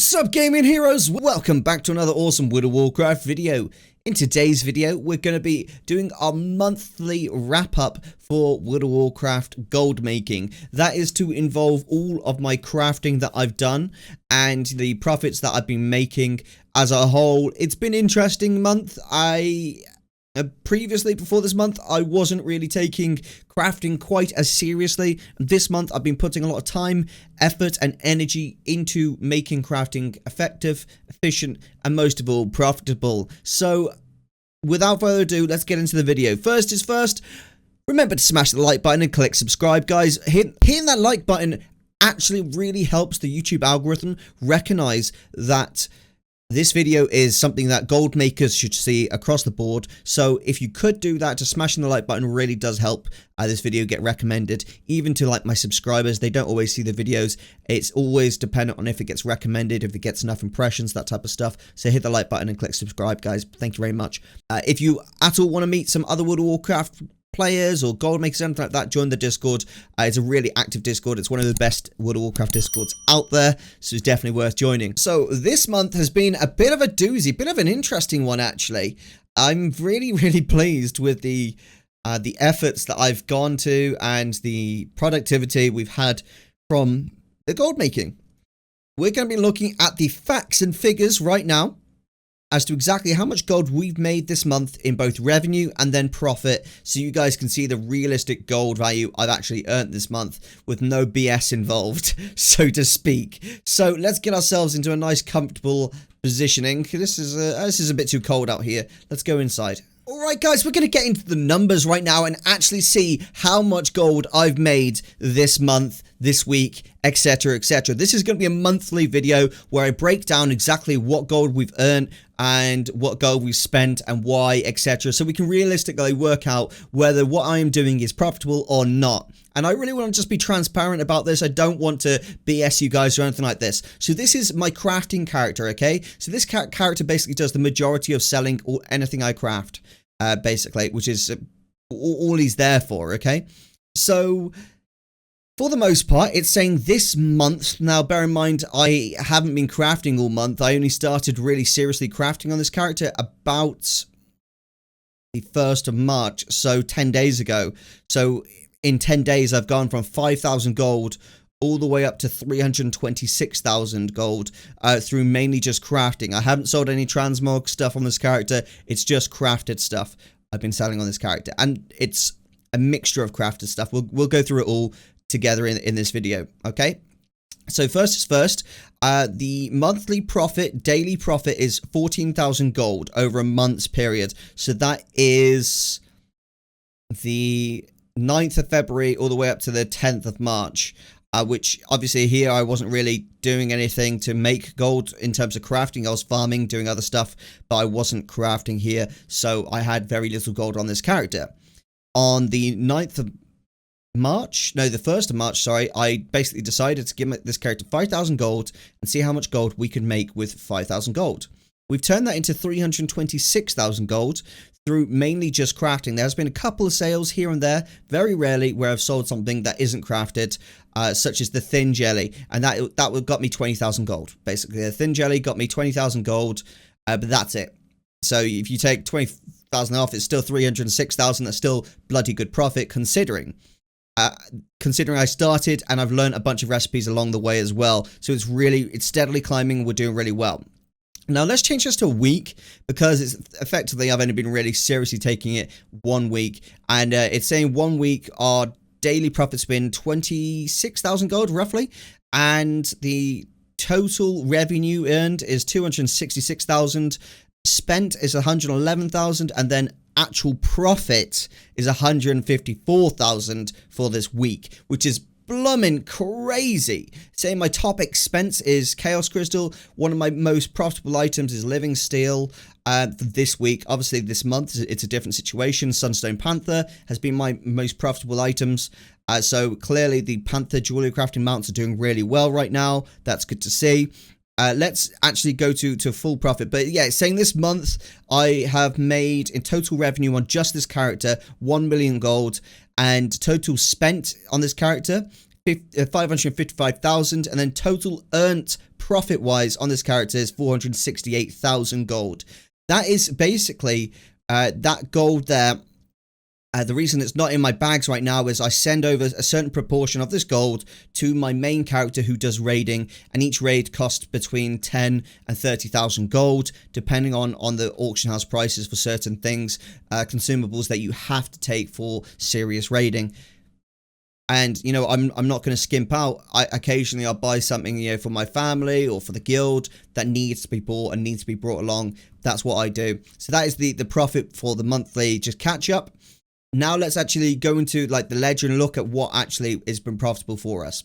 What's up, gaming heroes? Welcome back to another awesome World of Warcraft video. In today's video, we're going to be doing our monthly wrap-up for World of Warcraft Gold Making. That is to involve all of my crafting that I've done and the profits that I've been making as a whole. It's been an interesting month. Previously, before this month, I wasn't really taking crafting quite as seriously. This month, I've been putting a lot of time, effort, and energy into making crafting effective, efficient, and most of all, profitable. So, without further ado, let's get into the video. First is first, remember to smash the like button and click subscribe, guys. Hitting that like button actually really helps the YouTube algorithm recognize that this video is something that gold makers should see across the board. So if you could do that, just smashing the like button really does help this video get recommended. Even to like my subscribers, they don't always see the videos. It's always dependent on if it gets recommended, if it gets enough impressions, that type of stuff. So hit the like button and click subscribe, guys. Thank you very much. If you at all want to meet some other World of Warcraft players or gold makers, anything like that, join the Discord. It's a really active Discord. It's one of the best World of Warcraft Discords out there, so it's definitely worth joining. So this month has been a bit of a doozy, bit of an interesting one actually. I'm really pleased with the efforts that I've gone to and the productivity we've had from the gold making. We're going to be looking at the facts and figures right now as to exactly how much gold we've made this month in both revenue and then profit, so you guys can see the realistic gold value I've actually earned this month with no BS involved, so to speak. So let's get ourselves into a nice comfortable positioning. This is a bit too cold out here. Let's go inside. Alright guys, we're going to get into the numbers right now and actually see how much gold I've made this month, this week, etc, etc. This is going to be a monthly video where I break down exactly what gold we've earned and what gold we've spent and why, etc. So we can realistically work out whether what I am doing is profitable or not. And I really want to just be transparent about this. I don't want to BS you guys or anything like this. So this is my crafting character, okay? So this character basically does the majority of selling or anything I craft, basically, which is all he's there for, okay? So for the most part, it's saying this month. Now, bear in mind, I haven't been crafting all month. I only started really seriously crafting on this character about the 1st of March, so 10 days ago. So in 10 days, I've gone from 5,000 gold all the way up to 326,000 gold through mainly just crafting. I haven't sold any transmog stuff on this character. It's just crafted stuff I've been selling on this character. And it's a mixture of crafted stuff. We'll go through it all together in this video, okay? So first is first, the monthly profit, daily profit is 14,000 gold over a month's period. So that is the 9th of February all the way up to the 10th of March, which obviously here I wasn't really doing anything to make gold in terms of crafting. I was farming, doing other stuff, but I wasn't crafting here, so I had very little gold on this character. On the 9th of March, no, the 1st of March, sorry, I basically decided to give this character 5,000 gold and see how much gold we could make with 5,000 gold. We've turned that into 326,000 gold through mainly just crafting. There's been a couple of sales here and there, very rarely, where I've sold something that isn't crafted, such as the thin jelly, and that got me 20,000 gold. Basically, the thin jelly got me 20,000 gold, but that's it. So if you take 20,000 off, it's still 306,000. That's still bloody good profit, considering I started and I've learned a bunch of recipes along the way as well. So it's steadily climbing. We're doing really well. Now let's change this to a week, because it's effectively I've only been really seriously taking it 1 week, and it's saying 1 week our daily profit's been 26,000 gold roughly, and the total revenue earned is 266,000, spent is 111,000, and then actual profit is 154,000 for this week, which is bloomin' crazy. Say my top expense is Chaos Crystal. One of my most profitable items is Living Steel for this week. Obviously this month it's a different situation. Sunstone Panther has been my most profitable items. So clearly the Panther jewelry crafting mounts are doing really well right now. That's good to see. Let's actually go to full profit. But yeah, it's saying this month I have made in total revenue on just this character 1 million gold, and total spent on this character 555,000, and then total earned profit wise on this character is 468,000 gold. That is basically that gold there. The reason it's not in my bags right now is I send over a certain proportion of this gold to my main character who does raiding, and each raid costs between 10 and 30,000 gold, depending on the auction house prices for certain things, consumables that you have to take for serious raiding. And, you know, I'm not going to skimp out. Occasionally I'll buy something, you know, for my family or for the guild that needs to be bought and needs to be brought along. That's what I do. So that is the profit for the monthly just catch up. Now let's actually go into like the ledger and look at what actually has been profitable for us.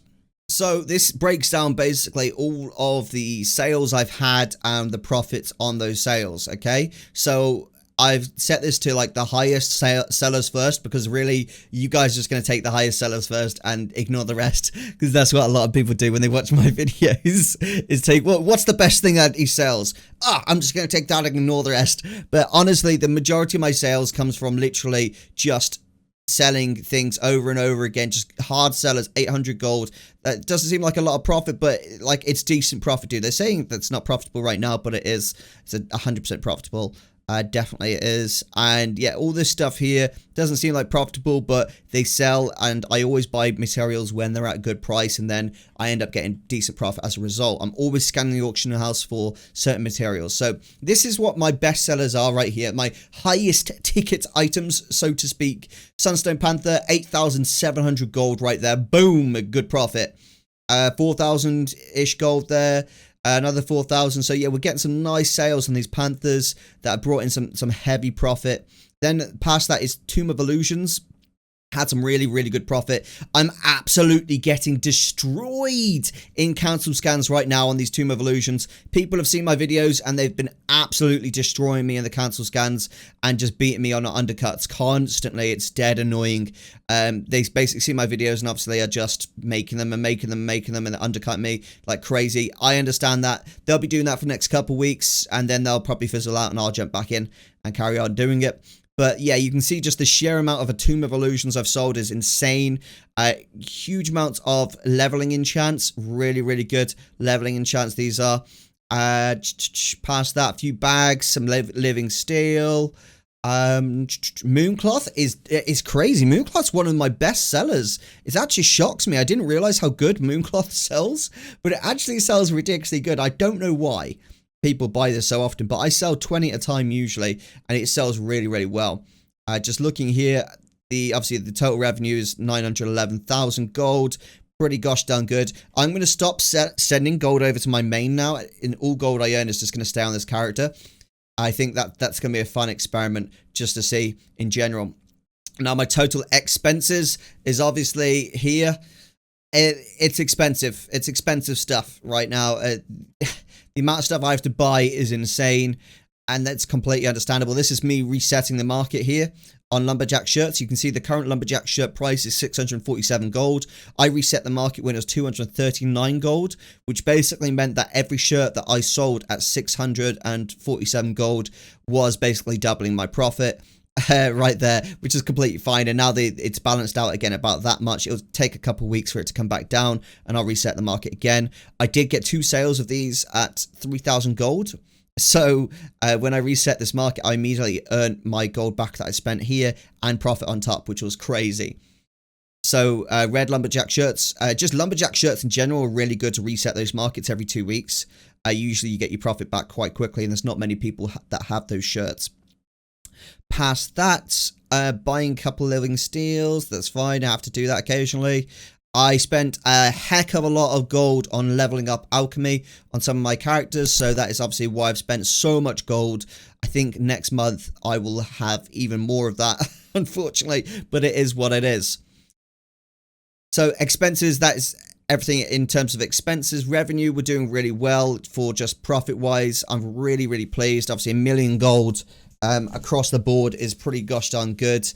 So this breaks down basically all of the sales I've had and the profits on those sales, okay? So I've set this to like the highest sellers first, because really you guys are just going to take the highest sellers first and ignore the rest, because that's what a lot of people do when they watch my videos, is take what's the best thing that he sells. I'm just going to take that and ignore the rest. But honestly, the majority of my sales comes from literally just selling things over and over again, just hard sellers. 800 gold. That doesn't seem like a lot of profit, but like it's decent profit, dude. They're saying that's not profitable right now, but it is. It's 100% profitable. Definitely it is. And yeah, all this stuff here doesn't seem like profitable, but they sell, and I always buy materials when they're at a good price, and then I end up getting decent profit as a result. I'm always scanning the auction house for certain materials. So this is what my best sellers are right here, my highest ticket items, so to speak. Sunstone Panther, 8,700 gold right there. Boom, a good profit. 4,000-ish gold there. Another 4,000. So yeah, we're getting some nice sales on these Panthers that have brought in some heavy profit. Then past that is Tomb of Illusions. Had some really good profit. I'm absolutely getting destroyed in council scans right now on these Tomb of Illusions. People have seen my videos and they've been absolutely destroying me in the council scans and just beating me on undercuts constantly. It's dead annoying. They basically see my videos and obviously are just making them and undercut me like crazy. I understand that. They'll be doing that for the next couple weeks, and then they'll probably fizzle out and I'll jump back in and carry on doing it. But yeah, you can see just the sheer amount of a Tomb of Illusions I've sold is insane. Huge amounts of leveling enchants. Really good leveling enchants these are. Past that, a few bags, some living steel. Mooncloth is crazy. Mooncloth's one of my best sellers. It actually shocks me. I didn't realize how good Mooncloth sells, but it actually sells ridiculously good. I don't know why people buy this so often, but I sell 20 at a time usually, and it sells really well. Just looking here, obviously the total revenue is 911,000 gold. Pretty gosh darn good. I'm going to stop sending gold over to my main now. In all gold I earn is just going to stay on this character. I think that's going to be a fun experiment just to see in general. Now my total expenses is obviously here. It's expensive. It's expensive stuff right now. The amount of stuff I have to buy is insane, and that's completely understandable. This is me resetting the market here on lumberjack shirts. You can see the current lumberjack shirt price is 647 gold. I reset the market when it was 239 gold, which basically meant that every shirt that I sold at 647 gold was basically doubling my profit. Right there, which is completely fine, and now it's balanced out again about that much. It'll take a couple of weeks for it to come back down, and I'll reset the market again. I did get 2 sales of these at 3,000 gold, so when I reset this market, I immediately earned my gold back that I spent here and profit on top, which was crazy. So red lumberjack shirts, just lumberjack shirts in general are really good to reset those markets every 2 weeks. Usually you get your profit back quite quickly, and there's not many people that have those shirts. Past that, buying a couple of living steels, that's fine, I have to do that occasionally. I spent a heck of a lot of gold on leveling up alchemy on some of my characters, so that is obviously why I've spent so much gold. I think next month I will have even more of that, unfortunately, but it is what it is. So expenses, that is everything in terms of expenses. Revenue, we're doing really well for just profit-wise. I'm really pleased. Obviously, 1 million gold across the board is pretty gosh darn good.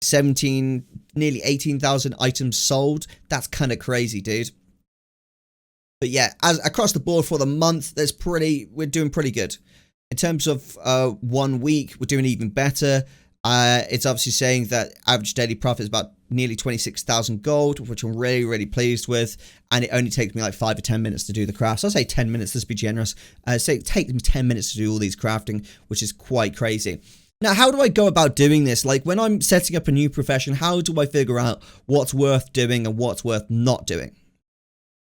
17, nearly 18,000 items sold. That's kind of crazy, dude. But yeah, as across the board for the month, we're doing pretty good. In terms of 1 week, we're doing even better. It's obviously saying that average daily profit is about nearly 26,000 gold, which I'm really, really pleased with. And it only takes me like 5 or 10 minutes to do the crafts. I'll say 10 minutes, let's be generous. Say it takes me 10 minutes to do all these crafting, which is quite crazy. Now, how do I go about doing this? Like, when I'm setting up a new profession, how do I figure out what's worth doing and what's worth not doing?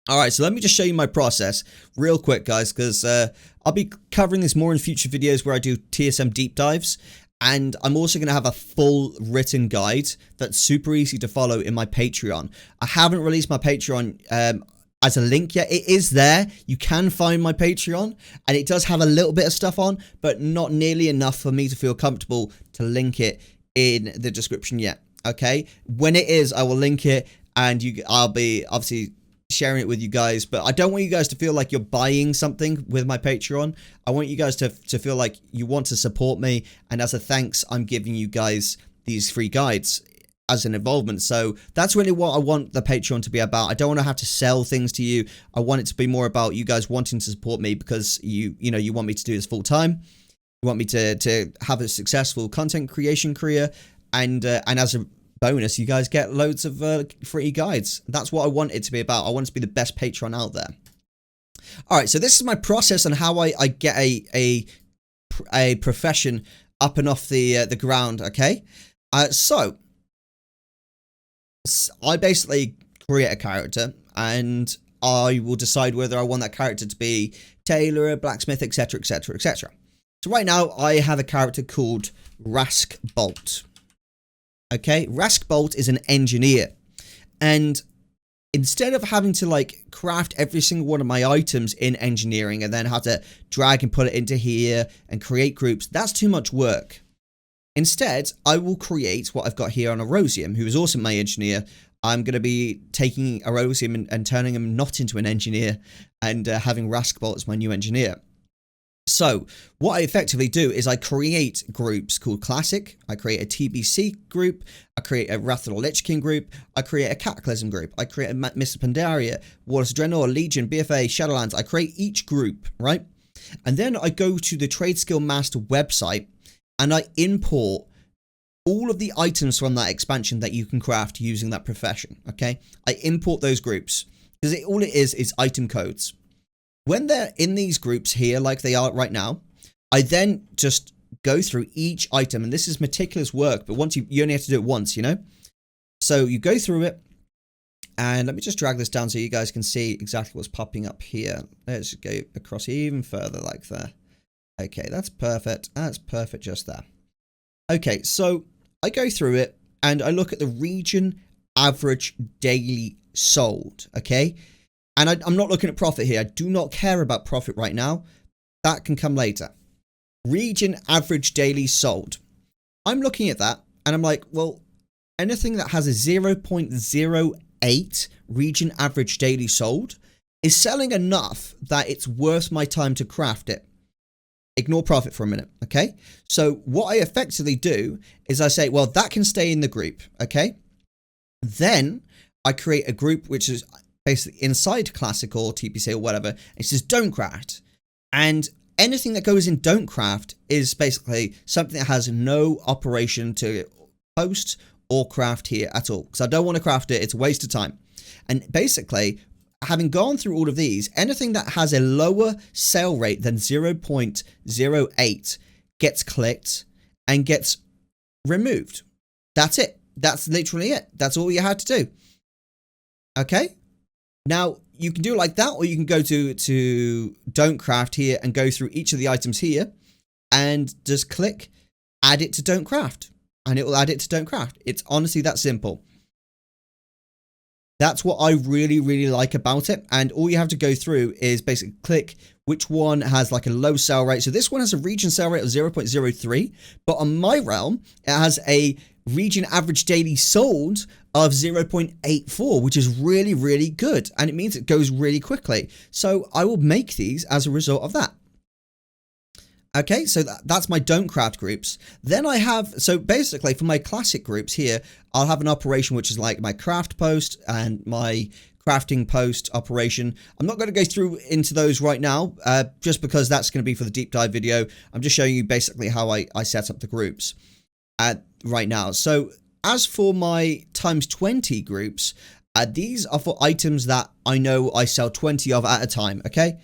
All right, so let me just show you my process real quick, guys, because I'll be covering this more in future videos where I do TSM deep dives. And I'm also going to have a full written guide that's super easy to follow in my Patreon. I haven't released my Patreon as a link yet. It is there. You can find my Patreon, and it does have a little bit of stuff on, but not nearly enough for me to feel comfortable to link it in the description yet. Okay? When it is, I will link it, and I'll be obviously sharing it with you guys, but I don't want you guys to feel like you're buying something with my Patreon. I want you guys to feel like you want to support me, and as a thanks, I'm giving you guys these free guides as an involvement. So that's really what I want the Patreon to be about. I don't want to have to sell things to you. I want it to be more about you guys wanting to support me because you want me to do this full time. You want me to have a successful content creation career, and as a bonus, you guys get loads of free guides. That's what I want it to be about. I want it to be the best Patreon out there. All right, so this is my process on how I get a profession up and off the ground. Okay, so I basically create a character, and I will decide whether I want that character to be tailor, blacksmith, etc., etc., etc. So right now I have a character called Rask Bolt. Okay, Rask Bolt is an engineer, and instead of having to like craft every single one of my items in engineering and then have to drag and put it into here and create groups, that's too much work. Instead, I will create what I've got here on Erosium, who is also my engineer. I'm going to be taking Erosium and turning him not into an engineer and having Rask Bolt as my new engineer. So what I effectively do is I create groups called Classic, I create a TBC group, I create a Wrath of the Lich King group, I create a Cataclysm group, I create a Mr. Pandaria, Warlords of Draenor, Legion, BFA, Shadowlands. I create each group, right? And then I go to the Trade Skill Master website and I import all of the items from that expansion that you can craft using that profession, okay? I import those groups because all it is item codes. When they're in these groups here, like they are right now, I then just go through each item, and this is meticulous work, but once you only have to do it once, you know? So you go through it, and let me just drag this down so you guys can see exactly what's popping up here. Let's go across even further like there. Okay, that's perfect. That's perfect just there. Okay, so I go through it, and I look at the region average daily sold, okay? And I'm not looking at profit here. I do not care about profit right now. That can come later. Region average daily sold. I'm looking at that and I'm like, well, anything that has a 0.08 region average daily sold is selling enough that it's worth my time to craft it. Ignore profit for a minute, okay? So what I effectively do is I say, well, that can stay in the group, okay? Then I create a group which is basically inside Classic or TPC or whatever. It says don't craft, and anything that goes in don't craft is basically something that has no operation to post or craft here at all, because I don't want to craft it. It's a waste of time. And basically, having gone through all of these, anything that has a lower sale rate than 0.08 gets clicked and gets removed. That's it. That's literally it. That's all you had to do. Okay? Now, you can do it like that, or you can go to Don't Craft here and go through each of the items here and just click Add it to Don't Craft, and it will add it to Don't Craft. It's honestly that simple. That's what I really, really like about it. And all you have to go through is basically click which one has like a low sale rate. So this one has a region sale rate of 0.03, but on my realm, it has a region average daily sold of 0.84, which is really, really good. And it means it goes really quickly. So I will make these as a result of that. Okay, so that's my don't craft groups. Then I have, so basically for my classic groups here, I'll have an operation which is like my craft post and my crafting post operation. I'm not going to go through into those right now, just because that's going to be for the deep dive video. I'm just showing you basically how I set up the groups right now. So as for my times 20 groups, these are for items that I know I sell 20 of at a time, okay?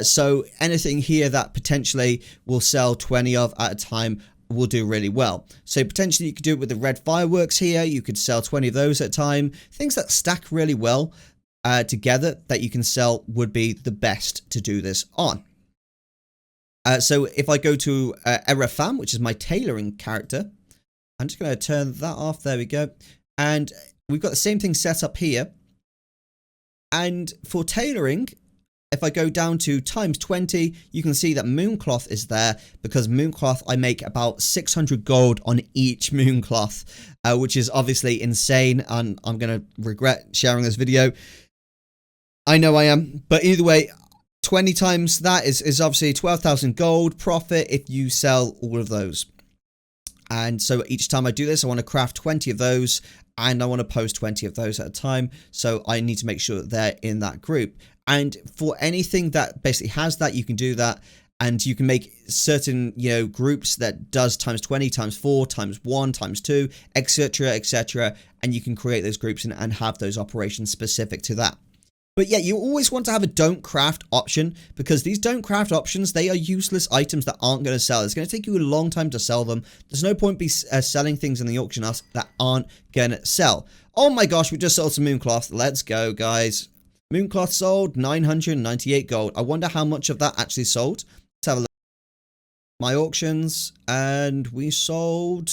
So anything here that potentially will sell 20 of at a time will do really well. So potentially you could do it with the red fireworks here. You could sell 20 of those at a time. Things that stack really well together that you can sell would be the best to do this on. So if I go to Erofam, which is my tailoring character, I'm just going to turn that off. There we go. And we've got the same thing set up here. And for tailoring, if I go down to times 20, you can see that Mooncloth is there, because Mooncloth, I make about 600 gold on each Mooncloth, which is obviously insane, and I'm going to regret sharing this video. I know I am, but either way, 20 times that is obviously 12,000 gold profit if you sell all of those. And so each time I do this, I want to craft 20 of those, and I want to post 20 of those at a time. So I need to make sure that they're in that group. And for anything that basically has that, you can do that. And you can make certain, groups that does times 20, times 4, times 1, times 2, etc., etc. And you can create those groups and have those operations specific to that. But yeah, you always want to have a don't craft option, because these don't craft options, they are useless items that aren't going to sell. It's going to take you a long time to sell them. There's no point selling things in the auction house that aren't going to sell. Oh my gosh, we just sold some Mooncloth. Let's go, guys. Mooncloth sold 998 gold. I wonder how much of that actually sold. Let's have a look. My auctions, and we sold...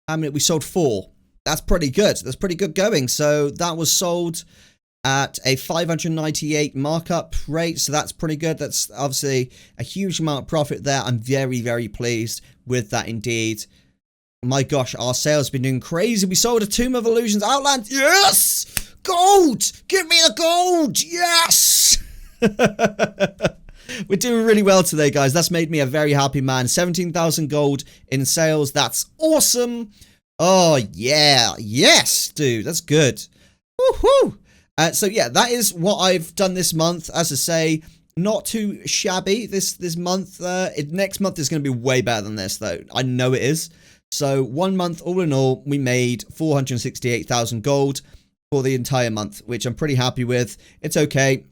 How many? We sold 4. That's pretty good. That's pretty good going. So that was sold at a 598 markup rate, so that's pretty good. That's obviously a huge amount of profit there. I'm very, very pleased with that indeed. My gosh, our sales have been doing crazy. We sold a Tomb of Illusions Outland. Yes! Gold! Give me the gold! Yes! We're doing really well today, guys. That's made me a very happy man. 17,000 gold in sales. That's awesome. Oh, yeah. Yes, dude. That's good. Woohoo! So yeah, that is what I've done this month. As I say, not too shabby this month. Next month is going to be way better than this, though. I know it is. So 1 month, all in all, we made 468,000 gold for the entire month, which I'm pretty happy with. It's okay.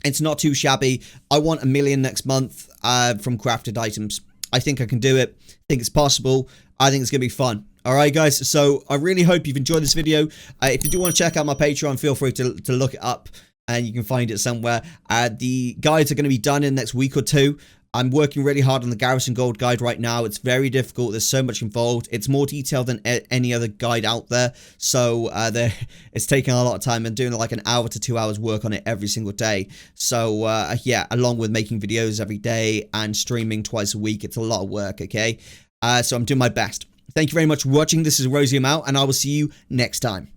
It's not too shabby. I want 1 million next month from crafted items. I think I can do it. I think it's possible. I think it's going to be fun. Alright guys, so I really hope you've enjoyed this video. If you do want to check out my Patreon, feel free to look it up, and you can find it somewhere. The guides are going to be done in the next week or 2. I'm working really hard on the Garrison Gold guide right now. It's very difficult. There's so much involved. It's more detailed than any other guide out there. So it's taking a lot of time. I'm doing like an hour to 2 hours work on it every single day. So yeah, along with making videos every day and streaming twice a week, it's a lot of work, okay? So I'm doing my best. Thank you very much for watching. This is Erosium out, and I will see you next time.